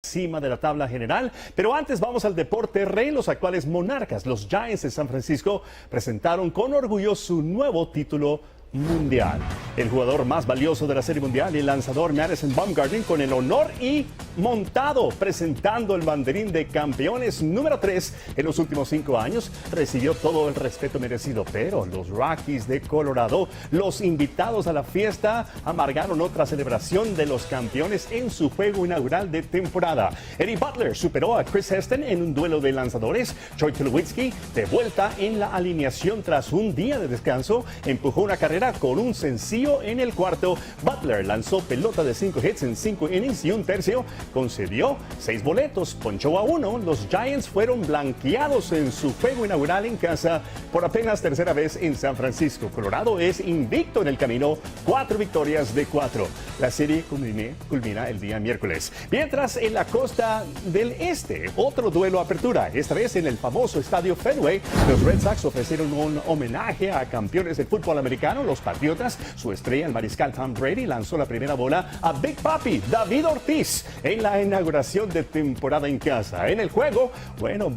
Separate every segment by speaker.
Speaker 1: Cima de la tabla general, pero antes vamos al deporte rey. Los actuales monarcas, los Giants de San Francisco, presentaron con orgullo su nuevo título mundial. El jugador más valioso de la Serie Mundial y el lanzador Madison Bumgarner, con el honor y montado presentando el banderín de campeones número 3 en los últimos 5 años, recibió todo el respeto merecido. Pero los Rockies de Colorado, los invitados a la fiesta, amargaron otra celebración de los campeones en su juego inaugural de temporada. Eddie Butler superó a Chris Heston en un duelo de lanzadores. Troy Tulowitzki, de vuelta en la alineación tras un día de descanso, empujó una carrera con un sencillo en el cuarto. Butler lanzó pelota de 5 hits en 5 innings y un tercio, concedió 6 boletos, ponchó a 1. Los Giants fueron blanqueados en su juego inaugural en casa por apenas tercera vez en San Francisco. Colorado es invicto en el camino, 4 victorias de 4. La serie culmina el día miércoles. Mientras, en la costa del este, otro duelo apertura, esta vez en el famoso estadio Fenway. Los Red Sox ofrecieron un homenaje a campeones del fútbol americano, los Patriotas. Su estrella, el mariscal Tom Brady, lanzó la primera bola a Big Papi David Ortiz en la inauguración de temporada en casa. En el juego,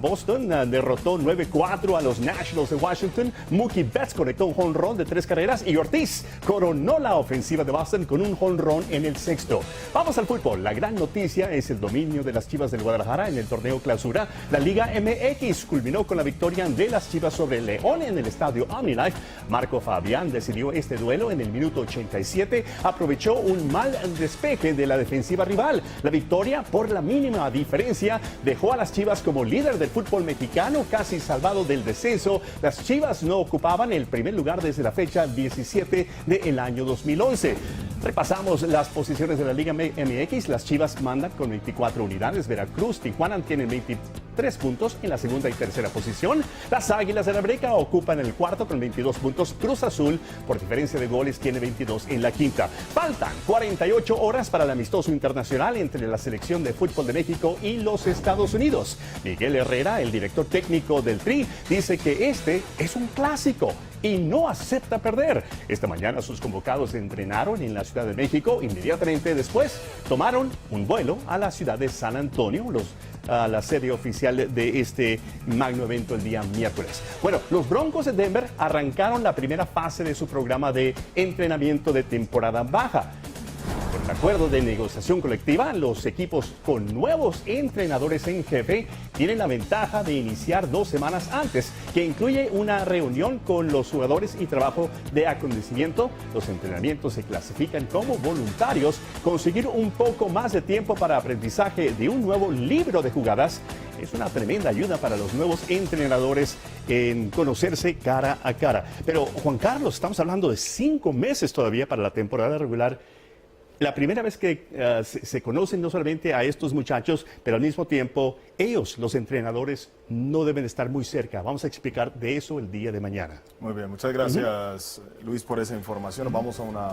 Speaker 1: Boston derrotó 9-4 a los Nationals de Washington. Mookie Betts conectó un jonrón de 3 carreras y Ortiz coronó la ofensiva de Boston con un jonrón en el sexto. Vamos al fútbol. La gran noticia es el dominio de las Chivas del Guadalajara en el torneo Clausura. La Liga MX culminó con la victoria de las Chivas sobre el León en el estadio OmniLife. Marco Fabián decidió este duelo en el minuto 87. Aprovechó un mal despeje de la defensiva rival. La victoria, por la mínima diferencia, dejó a las Chivas como líder del fútbol mexicano, casi salvado del descenso. Las Chivas no ocupaban el primer lugar desde la fecha 17 del año 2011. Repasamos las posiciones de la Liga MX. Las Chivas mandan con 24 unidades. Veracruz, Tijuana tienen 23 puntos en la segunda y tercera posición. Las Águilas de la América ocupan el cuarto con 22 puntos. Cruz Azul, por diferencia de goles, tiene 22 en la quinta. Faltan 48 horas para el amistoso internacional entre la selección de fútbol de México y los Estados Unidos. Miguel Herrera, el director técnico del Tri, dice que este es un clásico y no acepta perder. Esta mañana sus convocados entrenaron en la Ciudad de México. Inmediatamente después tomaron un vuelo a la ciudad de San Antonio, a la sede oficial de este magno evento el día miércoles. Los Broncos de Denver arrancaron la primera fase de su programa de entrenamiento de temporada baja. Con el acuerdo de negociación colectiva, los equipos con nuevos entrenadores en jefe tienen la ventaja de iniciar 2 semanas antes, que incluye una reunión con los jugadores y trabajo de acondicionamiento. Los entrenamientos se clasifican como voluntarios. Conseguir un poco más de tiempo para aprendizaje de un nuevo libro de jugadas es una tremenda ayuda para los nuevos entrenadores en conocerse cara a cara. Pero, Juan Carlos, estamos hablando de 5 meses todavía para la temporada regular. La primera vez que se conocen no solamente a estos muchachos, pero al mismo tiempo ellos, los entrenadores, no deben estar muy cerca. Vamos a explicar de eso el día de mañana.
Speaker 2: Muy bien, muchas gracias Luis por esa información. Vamos a una